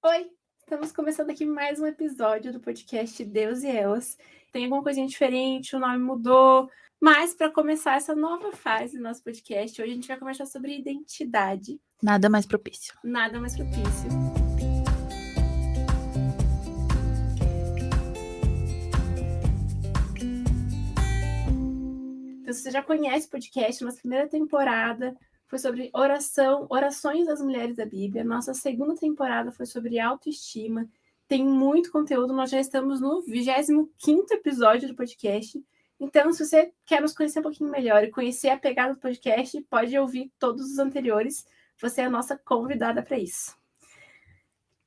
Oi, estamos começando aqui mais um episódio do podcast Deus e Elas. Tem alguma coisinha diferente, o nome mudou, mas para começar essa nova fase do nosso podcast, hoje a gente vai conversar sobre identidade. Nada mais propício. Nada mais propício. Então, se você já conhece o podcast, nossa primeira temporada foi sobre orações das mulheres da Bíblia. Nossa segunda temporada foi sobre autoestima. Tem muito conteúdo, nós já estamos no 25º episódio do podcast. Então, se você quer nos conhecer um pouquinho melhor e conhecer a pegada do podcast, pode ouvir todos os anteriores. Você é a nossa convidada para isso.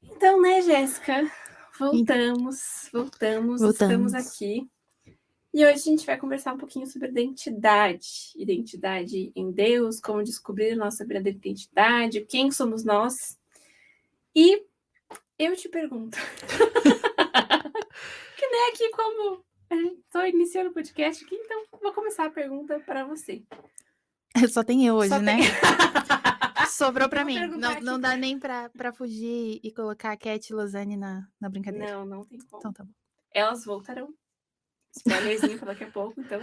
Então, né, Jéssica? Voltamos, estamos aqui. E hoje a gente vai conversar um pouquinho sobre identidade em Deus, como descobrir a nossa verdadeira identidade, quem somos nós. E eu te pergunto, que nem aqui como a gente estou iniciando o podcast aqui, então vou começar a pergunta para você. Só tem eu hoje, Só né? Sobrou pra Vou mim. perguntar Não aqui dá nem pra fugir e colocar a Cat e Lozane na brincadeira. Não tem como. Então tá bom. Elas voltarão. Spoilerzinho para daqui a pouco, então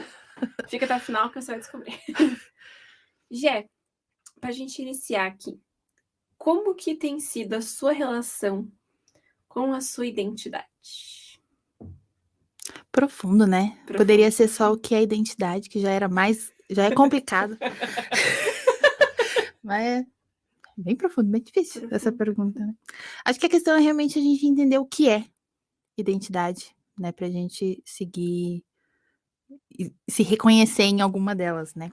fica até o final que você vai descobrir. Gé, pra gente iniciar aqui, como que tem sido a sua relação com a sua identidade? Profundo, né? Profundo. Poderia ser só o que é identidade, que já é complicado. Mas é bem profundo, bem difícil essa pergunta, né? Acho que a questão é realmente a gente entender o que é identidade, né? Pra gente seguir e se reconhecer em alguma delas, né?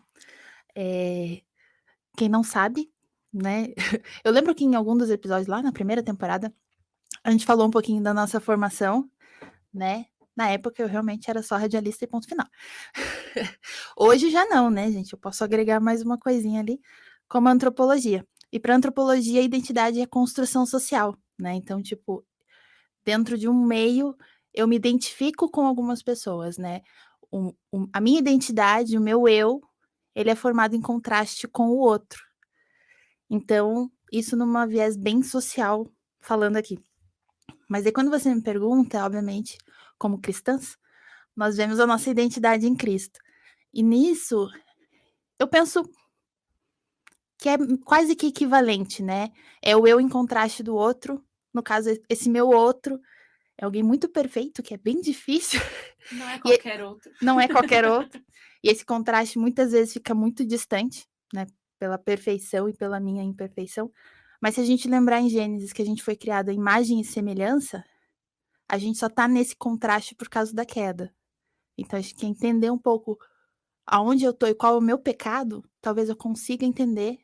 Quem não sabe, né? Eu lembro que em algum dos episódios lá na primeira temporada, a gente falou um pouquinho da nossa formação, né? Na época eu realmente era só radialista e ponto final. Hoje já não, né, gente? Eu posso agregar mais uma coisinha ali, como a antropologia. E para antropologia, a identidade é construção social, né? Então, tipo, dentro de um meio, eu me identifico com algumas pessoas, né? A minha identidade, o meu eu, ele é formado em contraste com o outro. Então, isso numa viés bem social, falando aqui. Mas aí quando você me pergunta, obviamente, como cristãs, nós vemos a nossa identidade em Cristo. E nisso, eu penso que é quase que equivalente, né? É o eu em contraste do outro. No caso, esse meu outro é alguém muito perfeito, que é bem difícil. Não é qualquer outro. Não é qualquer outro. E esse contraste muitas vezes fica muito distante, né? Pela perfeição e pela minha imperfeição. Mas se a gente lembrar em Gênesis que a gente foi criado à imagem e semelhança, a gente só tá nesse contraste por causa da queda. Então, a gente quer entender um pouco aonde eu tô e qual é o meu pecado, talvez eu consiga entender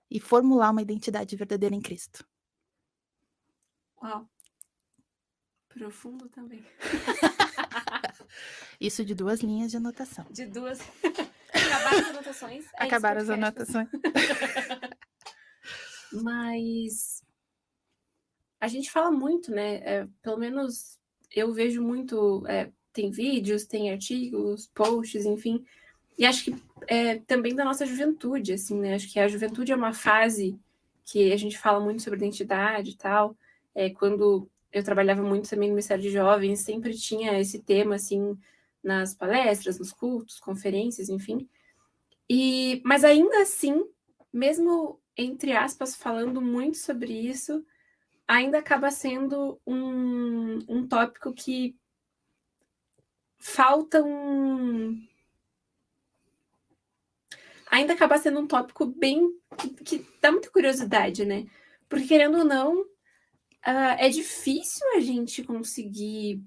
e formular uma identidade verdadeira em Cristo. Uau. Profundo também. Isso de 2 linhas de anotação. De 2. Acabaram as anotações. Acabaram as anotações. Mas a gente fala muito, né? Pelo menos eu vejo muito. Tem vídeos, tem artigos, posts, enfim. E acho que também da nossa juventude, assim, né? Acho que a juventude é uma fase que a gente fala muito sobre identidade e tal. Quando eu trabalhava muito também no Ministério de Jovens, sempre tinha esse tema, assim, nas palestras, nos cultos, conferências, enfim. Mas ainda assim, mesmo, entre aspas, falando muito sobre isso, ainda acaba sendo um tópico que falta ainda acaba sendo um tópico bem que dá muita curiosidade, né? Porque, querendo ou não, é difícil a gente conseguir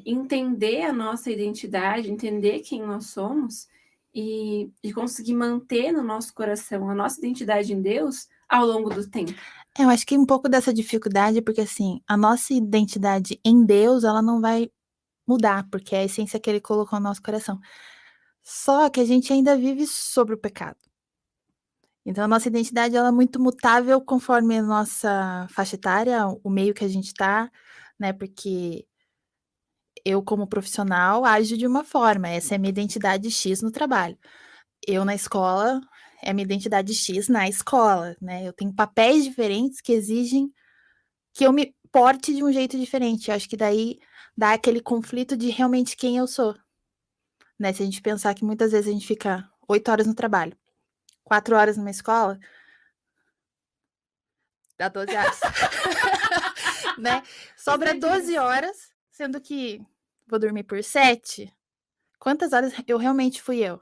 entender a nossa identidade, entender quem nós somos e conseguir manter no nosso coração a nossa identidade em Deus ao longo do tempo. Eu acho que um pouco dessa dificuldade, porque assim, a nossa identidade em Deus, ela não vai mudar, porque é a essência que ele colocou no nosso coração. Só que a gente ainda vive sobre o pecado. Então a nossa identidade ela é muito mutável conforme a nossa faixa etária, o meio que a gente tá, né? Porque eu, como profissional, ajo de uma forma, essa é a minha identidade X no trabalho. Eu na escola, é a minha identidade X na escola, né? Eu tenho papéis diferentes que exigem que eu me porte de um jeito diferente. Eu acho que daí dá aquele conflito de realmente quem eu sou, né? Se a gente pensar que muitas vezes a gente fica 8 horas no trabalho, 4 horas numa escola, dá 12 horas, né? Sobra 12 horas, sendo que vou dormir por 7. Quantas horas eu realmente fui eu,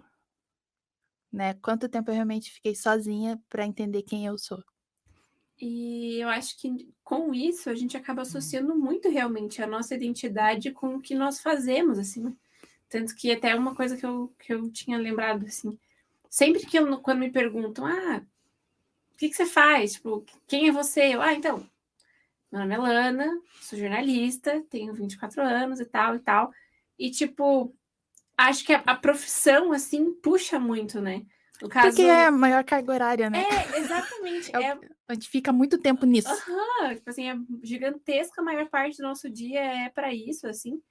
né? Quanto tempo eu realmente fiquei sozinha para entender quem eu sou. E eu acho que com isso a gente acaba associando muito realmente a nossa identidade com o que nós fazemos, assim, né? Tanto que até uma coisa que eu tinha lembrado, assim, sempre que eu, quando me perguntam, o que você faz? Tipo, quem é você? Então, meu nome é Lana, sou jornalista, tenho 24 anos e tal e tal. E, tipo, acho que a profissão, assim, puxa muito, né? No Porque é caso. a maior carga horária, né? Exatamente. A gente fica muito tempo nisso. Tipo assim, é gigantesca, a maior parte do nosso dia é para isso, assim.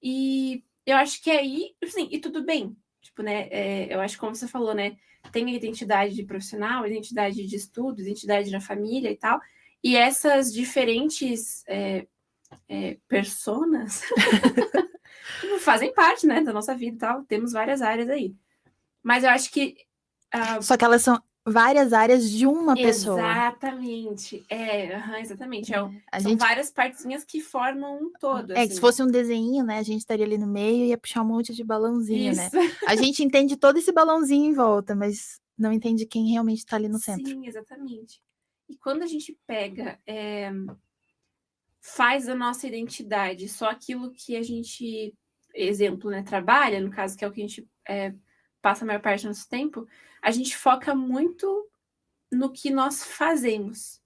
E eu acho que aí, assim, e tudo bem. Tipo, né? Eu acho que como você falou, né? Tem a identidade de profissional, a identidade de estudo, a identidade na família e tal. E essas diferentes personas fazem parte, né, da nossa vida e tal. Temos várias áreas aí. Mas eu acho que Só que elas são várias áreas de uma pessoa. exatamente. Exatamente. A São gente, várias partezinhas que formam um todo, se assim. fosse um desenho, né, a gente estaria ali no meio e ia puxar um monte de balãozinho, né? Isso. A gente entende todo esse balãozinho em volta, mas não entende quem realmente está ali no centro. Sim, exatamente. E quando a gente pega, faz a nossa identidade só aquilo que a gente, exemplo, né, trabalha, no caso, que é o que a gente passa a maior parte do nosso tempo, a gente foca muito no que nós fazemos.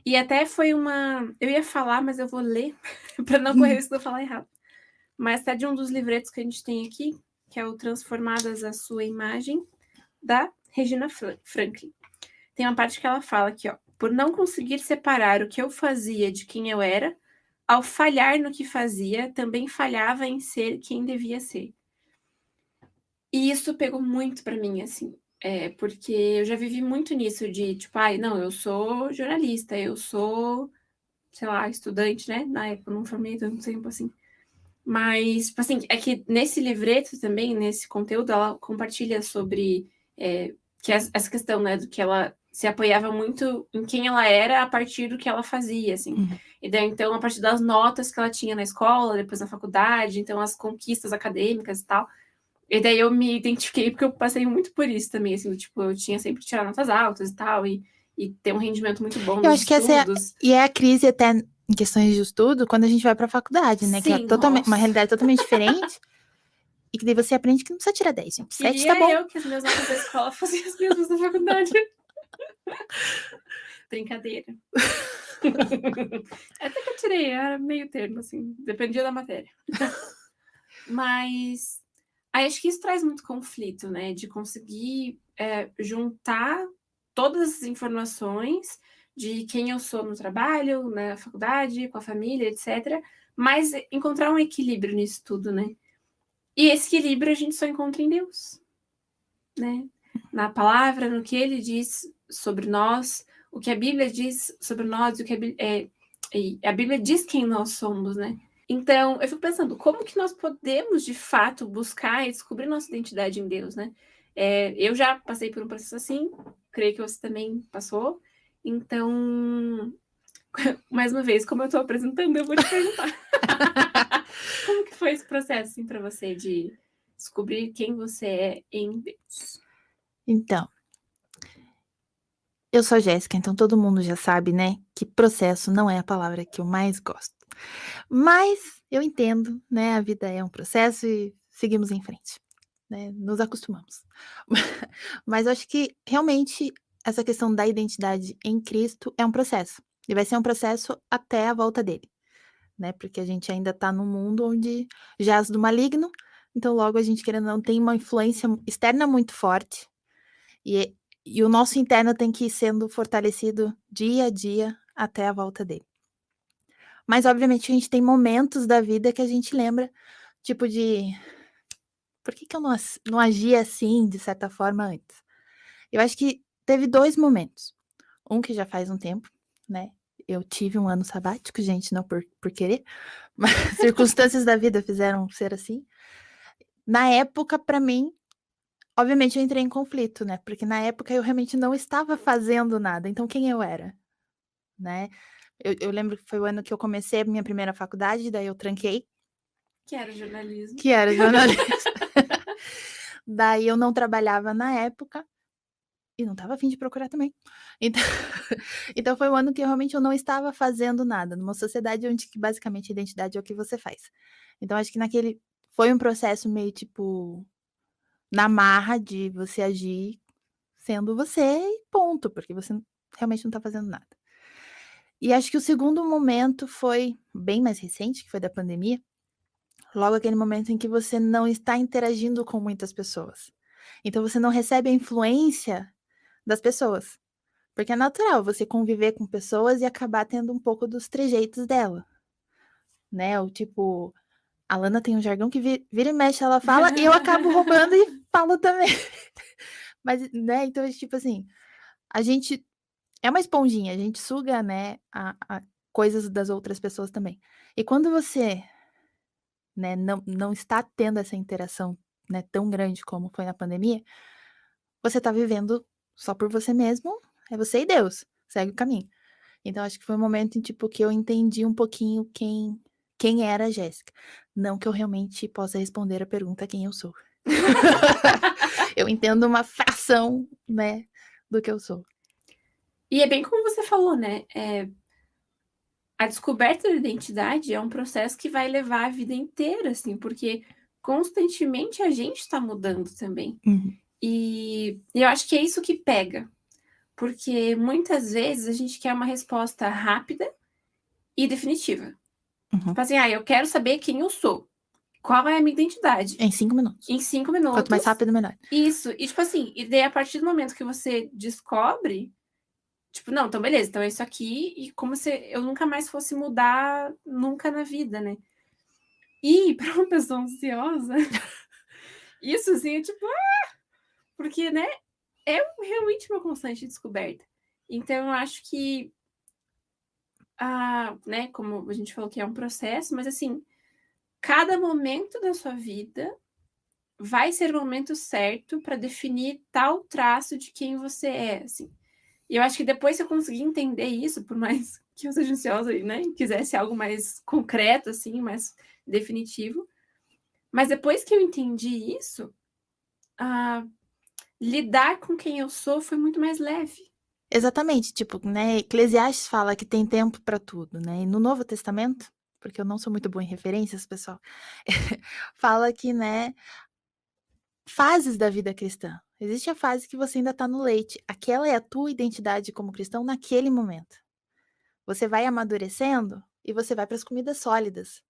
E até foi uma. Eu ia falar, mas eu vou ler, para não correr isso de eu falar errado. Mas até de um dos livretos que a gente tem aqui, que é o Transformadas à Sua Imagem, da Regina Franklin. Tem uma parte que ela fala aqui, ó. Por não conseguir separar o que eu fazia de quem eu era, ao falhar no que fazia, também falhava em ser quem devia ser. E isso pegou muito para mim, assim. Porque eu já vivi muito nisso de, tipo, não, eu sou jornalista, eu sou, sei lá, estudante, né? Na época eu não formei tanto tempo assim. Mas, tipo assim, é que nesse livreto também, nesse conteúdo, ela compartilha sobre que essa questão, né, do que ela se apoiava muito em quem ela era a partir do que ela fazia, assim. E daí, então, a partir das notas que ela tinha na escola, depois na faculdade, então as conquistas acadêmicas e tal. E daí eu me identifiquei porque eu passei muito por isso também, assim, tipo, eu tinha sempre que tirar notas altas e tal, e ter um rendimento muito bom Eu nos acho que essa estudos. é a crise até em questões de estudo, quando a gente vai para a faculdade, né? Que é Sim, totalmente, uma nossa. realidade totalmente diferente. E que daí você aprende que não precisa tirar 10, gente. 7 tá Queria bom. eu que as minhas notas da escola fossem as mesmas da faculdade. Brincadeira. Até que eu tirei, era meio termo, assim, dependia da matéria. Mas aí acho que isso traz muito conflito, né? De conseguir juntar todas as informações de quem eu sou no trabalho, na faculdade, com a família, etc. Mas encontrar um equilíbrio nisso tudo, né? E esse equilíbrio a gente só encontra em Deus, né? Na palavra, no que ele diz sobre nós, o que a Bíblia diz sobre nós, o que a Bíblia diz quem nós somos, né? Então, eu fico pensando, como que nós podemos, de fato, buscar e descobrir nossa identidade em Deus, né? Eu já passei por um processo assim, creio que você também passou. Então, mais uma vez, como eu estou apresentando, eu vou te perguntar. Como que foi esse processo, assim, para você de descobrir quem você é em Deus? Então, eu sou a Jéssica, então todo mundo já sabe, né, que processo não é a palavra que eu mais gosto. Mas eu entendo, né, a vida é um processo e seguimos em frente, né, nos acostumamos. Mas eu acho que realmente essa questão da identidade em Cristo é um processo. E vai ser um processo até a volta dele, né? Porque a gente ainda tá num mundo onde jaz do maligno, então logo a gente querendo ou não tem uma influência externa muito forte. E, e o nosso interno tem que ir sendo fortalecido dia a dia até a volta dele. Mas obviamente a gente tem momentos da vida que a gente lembra, tipo de por que eu não agi assim, de certa forma, antes? Eu acho que teve 2 momentos. Um que já faz um tempo, né, eu tive um ano sabático, gente, não por querer, mas circunstâncias da vida fizeram ser assim. Na época, para mim, obviamente eu entrei em conflito, né, porque na época eu realmente não estava fazendo nada, então quem eu era, né. Eu lembro que foi o ano que eu comecei a minha primeira faculdade, daí eu tranquei, Que era jornalismo. que era jornalismo. Daí eu não trabalhava na época, e não estava a fim de procurar também. Então então foi um ano que realmente eu não estava fazendo nada, numa sociedade onde que basicamente a identidade é o que você faz. Então acho que naquele foi um processo meio tipo, na marra de você agir sendo você e ponto, porque você realmente não tá fazendo nada. E acho que o segundo momento foi bem mais recente, que foi da pandemia, logo aquele momento em que você não está interagindo com muitas pessoas. Então você não recebe a influência das pessoas. Porque é natural você conviver com pessoas e acabar tendo um pouco dos trejeitos dela, né, o tipo, a Lana tem um jargão que vira e mexe ela fala e eu acabo roubando e falo também. Mas, né, então é tipo assim, a gente é uma esponjinha, a gente suga, né, a coisas das outras pessoas também. E quando você, né, não está tendo essa interação, né, tão grande como foi na pandemia, você tá vivendo só por você mesmo, é você e Deus, segue o caminho. Então acho que foi um momento em, tipo, que eu entendi um pouquinho quem era a Jéssica. Não que eu realmente possa responder a pergunta quem eu sou. Eu entendo uma fração, né, do que eu sou. E é bem como você falou, né? A descoberta da identidade é um processo que vai levar a vida inteira, assim, porque constantemente a gente está mudando também. Uhum, E eu acho que é isso que pega, porque muitas vezes a gente quer uma resposta rápida e definitiva. uhum. Tipo assim, eu quero saber quem eu sou, qual é a minha identidade. Em 5 minutos. Em cinco Quanto mais minutos, rápido, melhor. isso. E tipo assim, e daí a partir do momento que você descobre, tipo, não, então beleza, então é isso aqui, e como se eu nunca mais fosse mudar nunca na vida, né? E para uma pessoa ansiosa, isso assim é tipo, porque, né, é realmente uma constante descoberta. Então eu acho que, né, como a gente falou que é um processo, mas assim, cada momento da sua vida vai ser o momento certo para definir tal traço de quem você é, assim. E eu acho que depois que eu conseguir entender isso, por mais que eu seja ansiosa e, né, quisesse algo mais concreto, assim, mais definitivo, mas depois que eu entendi isso, lidar com quem eu sou foi muito mais leve. Exatamente, tipo, né, Eclesiastes fala que tem tempo para tudo, né, e no Novo Testamento, porque eu não sou muito boa em referências, pessoal, fala que, né, fases da vida cristã. Existe a fase que você ainda tá no leite, aquela é a tua identidade como cristão naquele momento. Você vai amadurecendo e você vai para as comidas sólidas,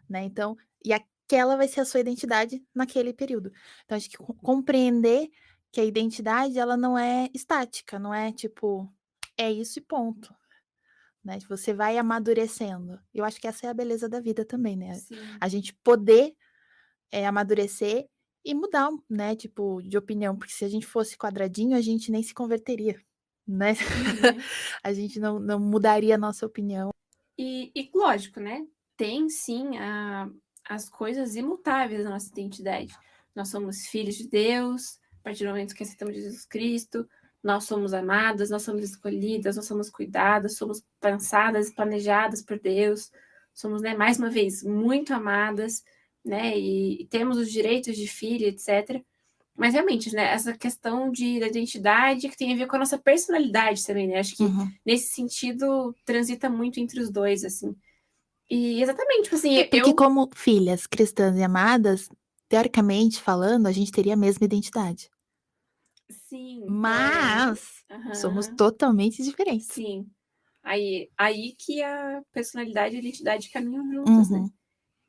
né, então e aquela vai ser a sua identidade naquele período. Então acho que compreender que a identidade ela não é estática, não é tipo, é isso e ponto, né, você vai amadurecendo. Eu acho que essa é a beleza da vida também, né, Sim. a gente poder, amadurecer e mudar, né, tipo, de opinião, porque se a gente fosse quadradinho, a gente nem se converteria, né. Uhum. A gente não mudaria a nossa opinião. E lógico, né? Tem sim as coisas imutáveis da nossa identidade. Nós somos filhos de Deus, a partir do momento que aceitamos Jesus Cristo, nós somos amadas, nós somos escolhidas, nós somos cuidadas, somos pensadas e planejadas por Deus, somos, né, mais uma vez, muito amadas, né? E temos os direitos de filha, etc. Mas realmente, né, essa questão da identidade que tem a ver com a nossa personalidade também, né? Acho que Uhum. nesse sentido transita muito entre os dois, assim. E exatamente, tipo assim, É, porque como filhas cristãs e amadas, teoricamente falando, a gente teria a mesma identidade. sim, Mas somos aham, totalmente diferentes. sim. Aí que a personalidade e a identidade caminham juntas, né? Uhum.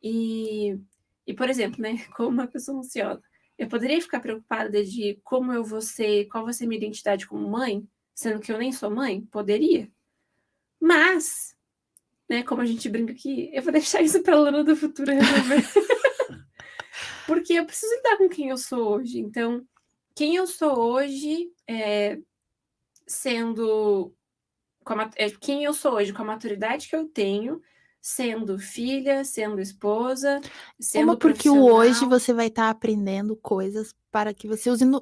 E, e, por exemplo, né, como uma pessoa ansiosa, eu poderia ficar preocupada de como eu vou ser, qual vai ser minha identidade como mãe, sendo que eu nem sou mãe? Poderia. Mas, né, como a gente brinca aqui, eu vou deixar isso pra Lana do futuro resolver. Porque eu preciso lidar com quem eu sou hoje. Então, quem eu sou hoje, sendo quem eu sou hoje, com a maturidade que eu tenho, sendo filha, sendo esposa, sendo porque o hoje profissional. você vai estar aprendendo coisas para que você use no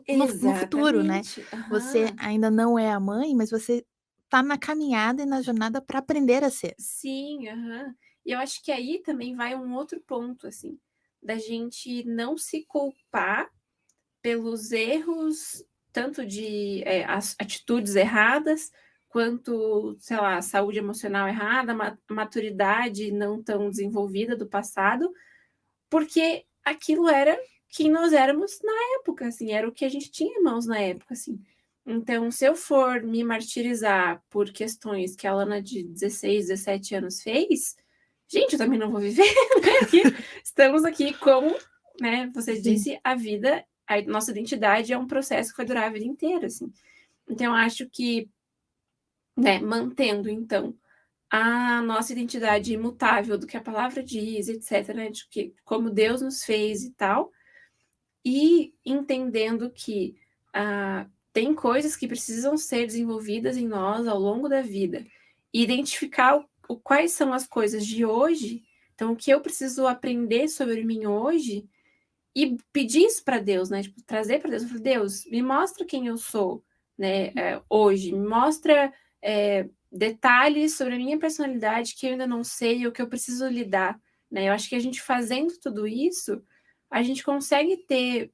futuro, né? Exatamente. Você ainda não é a mãe, mas você tá na caminhada e na jornada para aprender a ser. Sim, E eu acho que aí também vai um outro ponto, assim, da gente não se culpar pelos erros, tanto de as atitudes erradas, quanto, sei lá, saúde emocional errada, maturidade não tão desenvolvida do passado, porque aquilo era quem nós éramos na época, assim, era o que a gente tinha em mãos na época, assim. Então, se eu for me martirizar por questões que a Lana de 16, 17 anos fez, gente, eu também não vou viver, né? Porque estamos aqui como, né, você Sim. disse, a vida, a nossa identidade é um processo que vai durar a vida inteira, assim. Então, eu acho que, né, mantendo, então, a nossa identidade imutável do que a palavra diz, etc., né, de que, como Deus nos fez e tal, e entendendo que tem coisas que precisam ser desenvolvidas em nós ao longo da vida, e identificar quais são as coisas de hoje, então o que eu preciso aprender sobre mim hoje, e pedir isso para Deus, né? Tipo, trazer para Deus. Eu falei, Deus, me mostra quem eu sou, né? Hoje, me mostra detalhes sobre a minha personalidade que eu ainda não sei ou que eu preciso lidar, né? Eu acho que a gente fazendo tudo isso, a gente consegue ter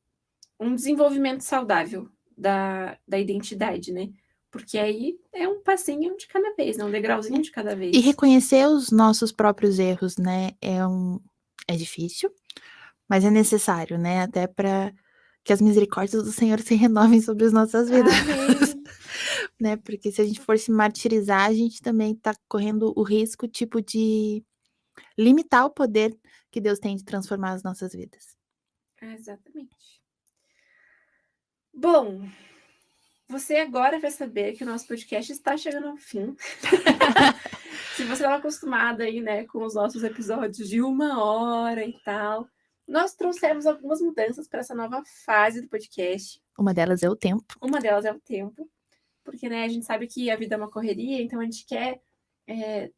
um desenvolvimento saudável da identidade, né? Porque aí é um passinho de cada vez, né? Um degrauzinho de cada vez. E reconhecer os nossos próprios erros, né? É difícil, mas é necessário, né? Até para que as misericórdias do Senhor se renovem sobre as nossas vidas. Amém. Né? Porque se a gente for se martirizar, a gente também tá correndo o risco, tipo, de limitar o poder que Deus tem de transformar as nossas vidas. Exatamente. Bom, você agora vai saber que o nosso podcast está chegando ao fim. Se você estava acostumada aí, né, com os nossos episódios de 1 hora e tal, nós trouxemos algumas mudanças para essa nova fase do podcast. Uma delas é o tempo. Uma delas é o tempo, porque, né, a gente sabe que a vida é uma correria, então a gente quer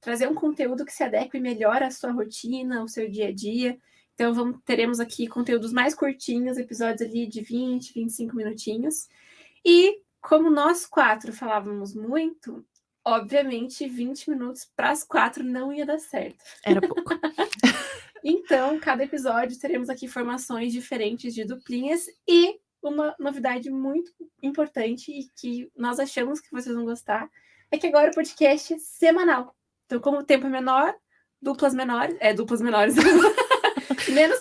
trazer um conteúdo que se adeque melhor à sua rotina, ao seu dia a dia. Então teremos aqui conteúdos mais curtinhos, episódios ali de 20, 25 minutinhos. E como nós 4 falávamos muito, obviamente 20 minutos para as 4 não ia dar certo. Era pouco. Então, cada episódio teremos aqui formações diferentes de duplinhas e uma novidade muito importante e que nós achamos que vocês vão gostar é que agora o podcast é semanal. Então, como o tempo é menor, duplas menores. Menos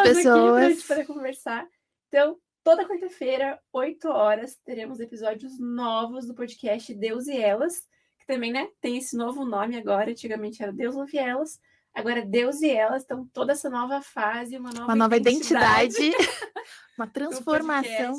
pessoas aqui pra gente poder conversar. Então, toda quarta-feira, 8 horas, teremos episódios novos do podcast Deus e Elas, que também, né, tem esse novo nome agora. Antigamente era Deus Ouve Elas, agora é Deus e Elas. Então, toda essa nova fase, uma nova identidade uma transformação.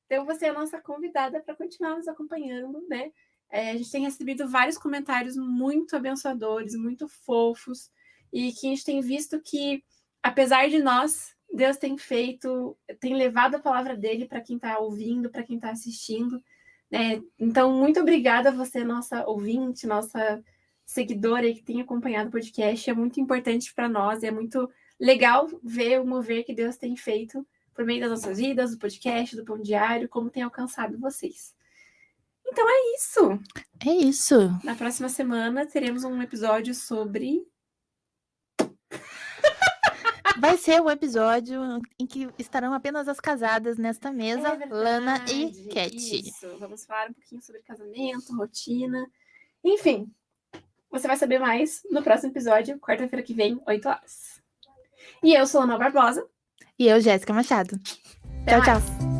Então, você é a nossa convidada para continuar nos acompanhando, né? A gente tem recebido vários comentários muito abençoadores, muito fofos, e que a gente tem visto que, apesar de nós, Deus tem levado a palavra dele para quem está ouvindo, para quem está assistindo, né? Então, muito obrigada a você, nossa ouvinte, nossa seguidora que tem acompanhado o podcast. É muito importante para nós, é muito legal ver o mover que Deus tem feito por meio das nossas vidas, do podcast, do Pão Diário, como tem alcançado vocês. Então é isso. É isso. Na próxima semana teremos um episódio sobre... Vai ser o episódio em que estarão apenas as casadas nesta mesa, Lana e Cat. Isso, vamos falar um pouquinho sobre casamento, rotina, enfim. Você vai saber mais no próximo episódio, quarta-feira que vem, 8 horas. E eu sou a Ana Barbosa. E eu, Jéssica Machado. Até tchau, mais. tchau.